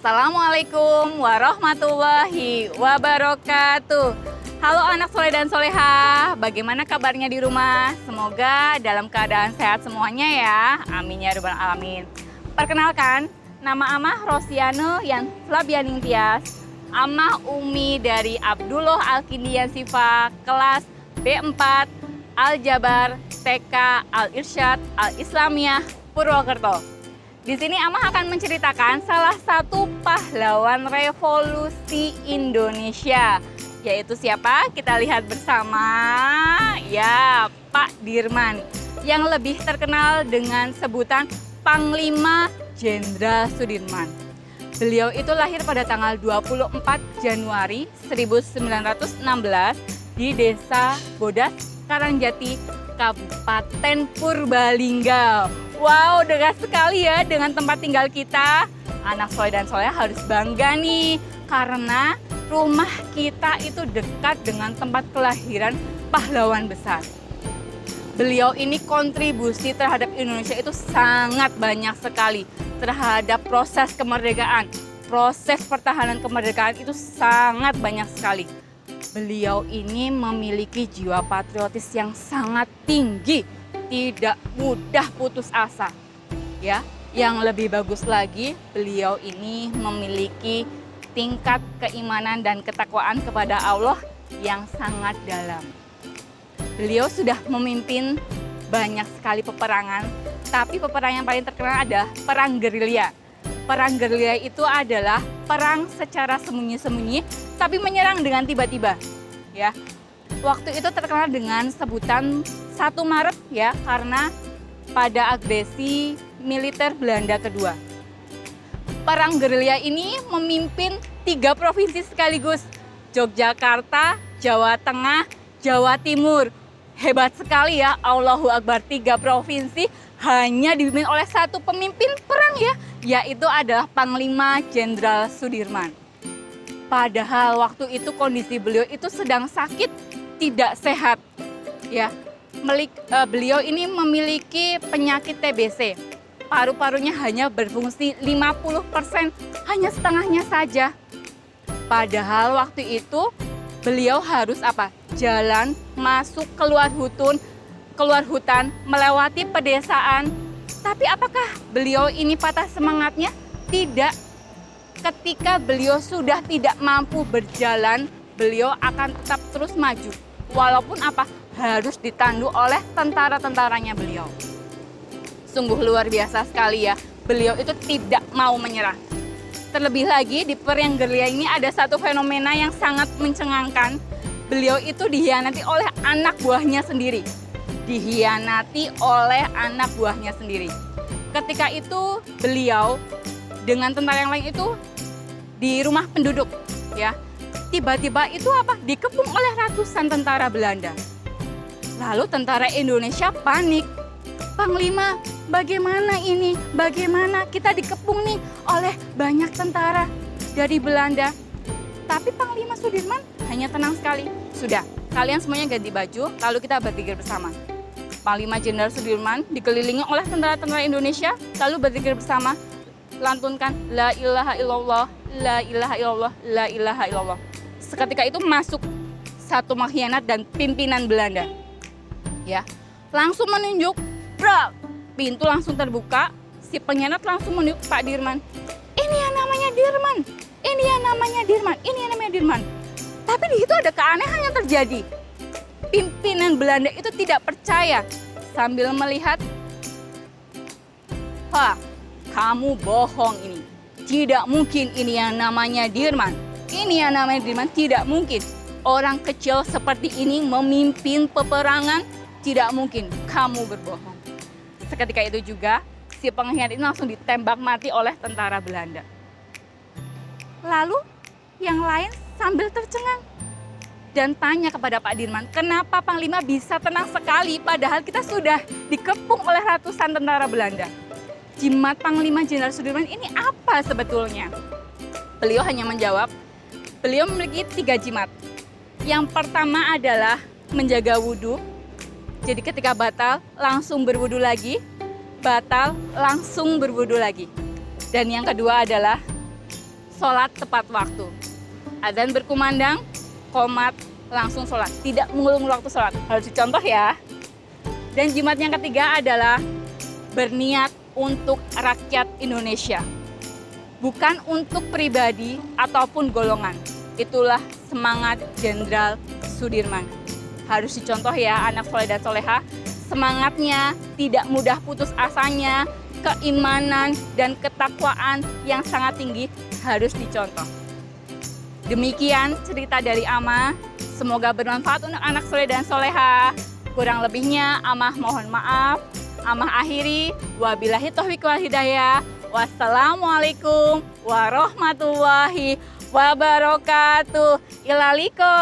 Assalamualaikum warahmatullahi wabarakatuh. Halo anak soleh dan soleha, bagaimana kabarnya di rumah? Semoga dalam keadaan sehat semuanya ya. Amin ya rabbal alamin. Perkenalkan, nama Amah Rosiano Yan Flabianing Tias, Amah Umi dari Abdullah Alkindian Sifa, kelas B4 Al-Jabar TK Al-Irsyad Al-Islamiyah Purwokerto. Di sini Amah akan menceritakan salah satu pahlawan revolusi Indonesia. Yaitu siapa? Kita lihat bersama. Ya, Pak Dirman. Yang lebih terkenal dengan sebutan Panglima Jenderal Sudirman. Beliau itu lahir pada tanggal 24 Januari 1916 di Desa Bodas, Karangjati, Kabupaten Purbalingga. Wow, dekat sekali ya dengan tempat tinggal kita. Anak soleh dan soleh harus bangga nih, karena rumah kita itu dekat dengan tempat kelahiran pahlawan besar. Beliau ini kontribusi terhadap Indonesia itu sangat banyak sekali. Terhadap proses kemerdekaan, proses pertahanan kemerdekaan itu sangat banyak sekali. Beliau ini memiliki jiwa patriotis yang sangat tinggi, tidak mudah putus asa. Ya, yang lebih bagus lagi, beliau ini memiliki tingkat keimanan dan ketakwaan kepada Allah yang sangat dalam. Beliau sudah memimpin banyak sekali peperangan, tapi peperangan yang paling terkenal adalah perang gerilya. Perang gerilya itu adalah perang secara sembunyi-sembunyi, tapi menyerang dengan tiba-tiba. Ya, waktu itu terkenal dengan sebutan 1 Maret ya, karena pada agresi militer Belanda kedua. Perang gerilya ini memimpin 3 provinsi sekaligus, Yogyakarta, Jawa Tengah, Jawa Timur. Hebat sekali ya, Allahu Akbar, 3 provinsi hanya dipimpin oleh satu pemimpin perang ya, yaitu adalah Panglima Jenderal Sudirman. Padahal waktu itu kondisi beliau itu sedang sakit, tidak sehat ya. Beliau ini memiliki penyakit TBC. Paru-parunya hanya berfungsi 50%, hanya setengahnya saja. Padahal waktu itu beliau harus apa? Jalan, masuk, keluar hutan, melewati pedesaan. Tapi apakah beliau ini patah semangatnya? Tidak. Ketika beliau sudah tidak mampu berjalan, beliau akan tetap terus maju. Walaupun apa? Harus ditandu oleh tentara-tentaranya beliau. Sungguh luar biasa sekali ya. Beliau itu tidak mau menyerah. Terlebih lagi di perang gerilya ini ada satu fenomena yang sangat mencengangkan. Beliau itu dihianati oleh anak buahnya sendiri. Dihianati oleh anak buahnya sendiri. Ketika itu beliau dengan tentara yang lain itu di rumah penduduk ya. Tiba-tiba itu apa? Dikepung oleh ratusan tentara Belanda. Lalu tentara Indonesia panik. Panglima, bagaimana ini? Bagaimana kita dikepung nih oleh banyak tentara dari Belanda? Tapi Panglima Sudirman hanya tenang sekali. Sudah, kalian semuanya ganti baju, lalu kita berzikir bersama. Panglima Jenderal Sudirman dikelilingi oleh tentara-tentara Indonesia, lalu berzikir bersama. Lantunkan, la ilaha illallah, la ilaha illallah, la ilaha illallah. Seketika itu masuk satu pengkhianat dan pimpinan Belanda. Ya, langsung menunjuk, bro, pintu langsung terbuka, si pengkhianat langsung menunjuk Pak Dirman. Ini yang namanya Dirman, ini yang namanya Dirman, ini yang namanya Dirman. Tapi di situ ada keanehan yang terjadi. Pimpinan Belanda itu tidak percaya sambil melihat, Pak, kamu bohong ini. Tidak mungkin ini yang namanya Dirman. Ini yang namanya Dirman, tidak mungkin. Orang kecil seperti ini memimpin peperangan, tidak mungkin. Kamu berbohong. Seketika itu juga, si pengkhianat ini langsung ditembak mati oleh tentara Belanda. Lalu, yang lain sambil tercengang dan tanya kepada Pak Dirman, kenapa Panglima bisa tenang sekali padahal kita sudah dikepung oleh ratusan tentara Belanda? Jimat Panglima Jenderal Sudirman ini apa sebetulnya? Beliau hanya menjawab, beliau memiliki 3 jimat. Yang pertama adalah menjaga wudhu. Jadi ketika batal, langsung berwudhu lagi. Batal, langsung berwudhu lagi. Dan yang kedua adalah sholat tepat waktu. Adzan berkumandang, qomat, langsung sholat. Tidak mengulur waktu sholat. Harus dicontoh ya. Dan jimat yang ketiga adalah berniat untuk rakyat Indonesia. Bukan untuk pribadi ataupun golongan. Itulah semangat Jenderal Sudirman. Harus dicontoh ya anak soleh dan soleha. Semangatnya, tidak mudah putus asanya, keimanan dan ketakwaan yang sangat tinggi harus dicontoh. Demikian cerita dari Amah. Semoga bermanfaat untuk anak soleh dan soleha. Kurang lebihnya Amah mohon maaf. Amah akhiri. Wabillahi taufiq wal hidayah. Wassalamualaikum warahmatullahi wabarakatuh. Ilaliko.